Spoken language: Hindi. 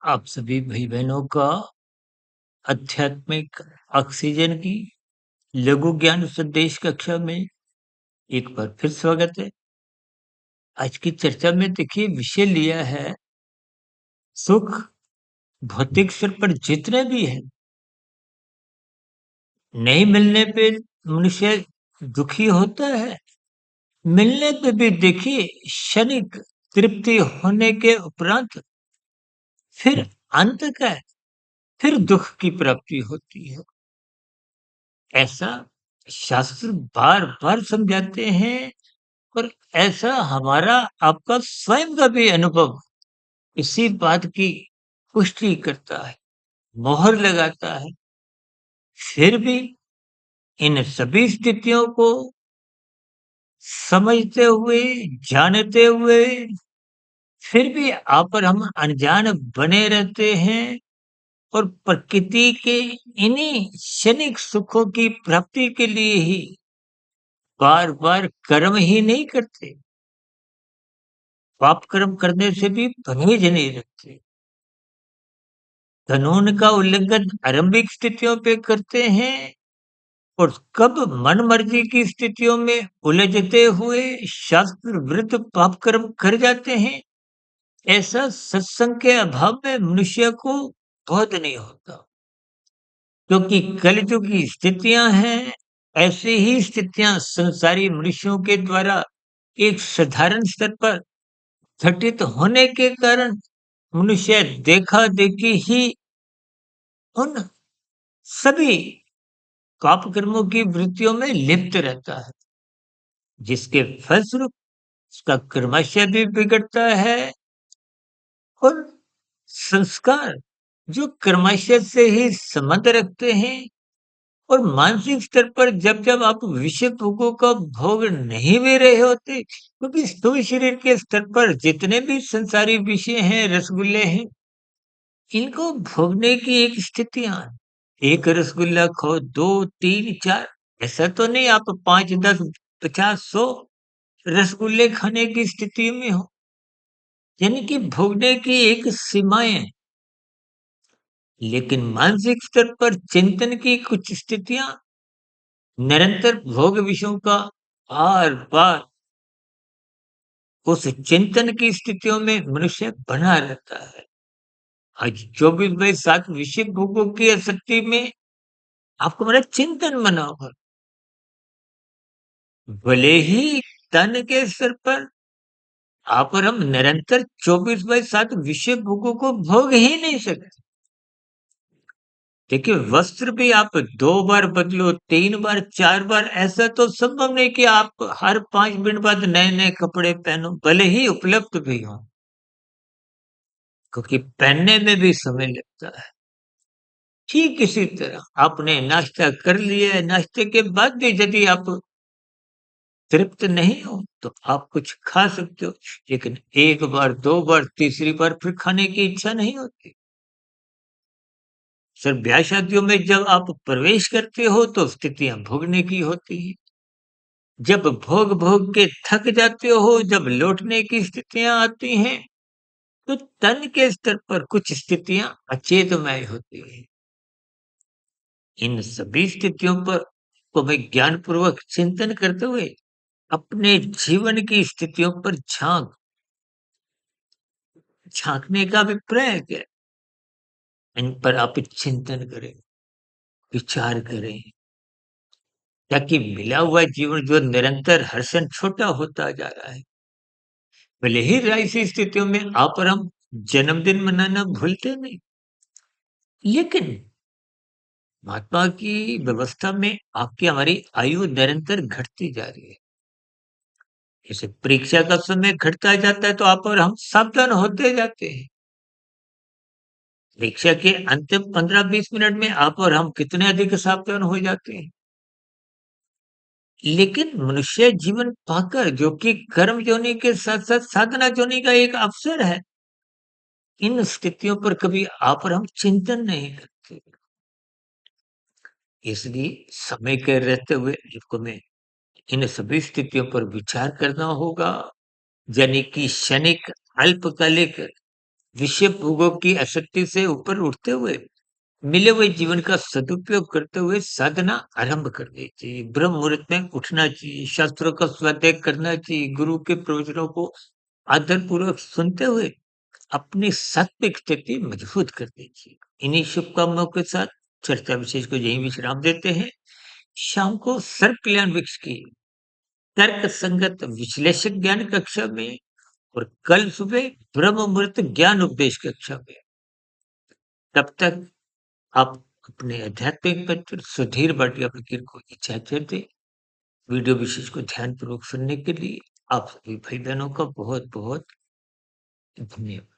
आप सभी भाई-बहनों का आध्यात्मिक ऑक्सीजन की लघु ज्ञान संदेश कक्षा में एक बार फिर स्वागत है। आज की चर्चा में देखिए विषय लिया है सुख भौतिक स्तर पर जितने भी हैं, नहीं मिलने पे मनुष्य दुखी होता है। मिलने पे भी देखिए क्षणिक तृप्ति होने के उपरांत फिर अंततः फिर दुःख की प्राप्ति होती है। ऐसा शास्त्र बार-बार समझाते हैं और ऐसा हमारा आपका स्वयं का भी अनुभव इसी बात की पुष्टि करता है, मोहर लगाता है। फिर भी इन सभी स्थितियों को समझते हुए, जानते हुए, फिर भी आप और हम अनजान बने रहते हैं और प्रकृति के इन्हीं क्षणिक सुखों की प्राप्ति के लिए ही बार-बार कर्म ही नहीं करते। पाप कर्म करने से भी परहेज नहीं रखते। कानून का उल्लंघन आरंभिक स्थितियों पे करते हैं और कब मन मर्जी की स्थितियों में उलझते हुए शास्त्र विरुद्ध पाप कर्म कर जाते हैं। ऐसा सत्संग के अभाव में मनुष्य को बोध नहीं होता, क्योंकि कलयुग की स्थितियां हैं। ऐसी ही स्थितियां संसारी मनुष्यों के द्वारा एक साधारण स्तर पर घटित होने के कारण मनुष्य देखा देखी ही उन सभी पाप कर्मों की वृत्तियों में लिप्त रहता है, जिसके फलस्वरूप उसका कर्माशय भी बिगड़ता है और संस्कार जो कर्माशय से ही संबंध रखते हैं। और मानसिक स्तर पर जब-जब आप विषय भोगों का भोग नहीं ले रहे होते, क्योंकि स्थूल शरीर के स्तर पर जितने भी संसारी विषय हैं, रसगुल्ले हैं, इनको भोगने की एक स्थितियाँ हैं। एक रसगुल्ला खाओ, 2, 3, 4 ऐसा तो नहीं आप 5, 10, 50, 100 रसगुल्ले खाने की स्थिति में हो। यानी कि भोगने की एक सीमाएँ हैं। लेकिन मानसिक स्तर पर चिंतन की कुछ स्थितियाँ निरंतर भोग विषयों का बार-बार उस चिंतन की स्थितियों में मनुष्य बना रहता है। आज 24/7 विषय भोगों की आसक्ति में आपको मेरा चिंतन बना होगा। भले ही तन के स्तर पर आप और हम निरंतर 24/7 विषय भोगों को भोग ही नहीं सकते। देखिए वस्त्र भी आप 2 बार बदलो, 3 बार, 4 बार ऐसा तो संभव नहीं कि आप हर 5 मिनट बाद नए-नए कपड़े पहनो, भले ही उपलब्ध भी हों, क्योंकि पहनने में भी समय लगता है। ठीक इसी तरह आपने नाश्ता कर लिया है, नाश्ते के बाद भी यदि आप तृप्त नहीं हो, तो आप कुछ खा सकते हो, लेकिन 1 बार, 2 बार, तीसरी बार फिर खाने की इच्छा नहीं होती। सिर्फ ब्याह-शादियों में जब आप प्रवेश करते हो, तो स्थितियाँ भोगने की होती हैं। जब भोग-भोग के थक जाते हो, जब लौटने की स्थितियाँ आती हैं, तो तन के स्तर पर कुछ स्थितियाँ अचेतमय होती हैं। इन सभी स्थितियों पर को मैं ज्ञानपूर्वक चिंतन करते हुए अपने जीवन की स्थितियों पर झाँकने का अभिप्राय क्या है? इन पर आप चिंतन करें, विचार करें, ताकि मिला हुआ जीवन जो निरंतर हर क्षण छोटा होता जा रहा है। भले ही ऐसी स्थितियों में आप और हम जन्मदिन मनाना भूलते नहीं, लेकिन महात्मा की व्यवस्था में आपकी हमारी आयु निरंतर घटती जा रही है। जैसे परीक्षा का समय घटता जाता है तो आप और हम सावधान होते जाते हैं। परीक्षा के अंतिम 15-20 मिनट में आप और हम कितने अधिक सावधान हो जाते हैं। लेकिन मनुष्य जीवन पाकर जो कि कर्म योनि के साथ-साथ साधना योनि का एक अवसर है, इन स्थितियों पर कभी आप और हम चिंतन नहीं करते। इसलिए समय के रहते हुए आपको में इन सभी स्थितियों पर विचार करना होगा, यानी कि क्षणिक, अल्पकालिक विषय भोगों की आसक्ति से ऊपर उठते हुए मिले हुए जीवन का सदुपयोग करते हुए साधना आरंभ कर दी चाहिए। ब्रह्म मुहूर्त में उठना चाहिए, शास्त्रों का स्वाध्याय करना चाहिए, गुरु के प्रवचनों को आदरपूर्वक सुनते हुए अपनी सात्विक स्थिति मजबूत कर दीजिए। इन्हीं शुभकामनाओं के साथ चर्चा विशेष को यहीं विश्राम देते हैं। शाम को सर्व कल्याण वृक्ष की तर्क संगत विश्लेषक ज्ञान कक्षा में और कल सुबह ब्रह्म मुहूर्त ज्ञान उपदेश कक्षा में। तब तक आप अपने आध्यात्मिक मित्र सुधीर भाटिया फकीर को इजाजत दें। वीडियो विशेष को ध्यानपूर्वक सुनने के लिए आप सभी भाई बहनों का बहुत बहुत धन्यवाद।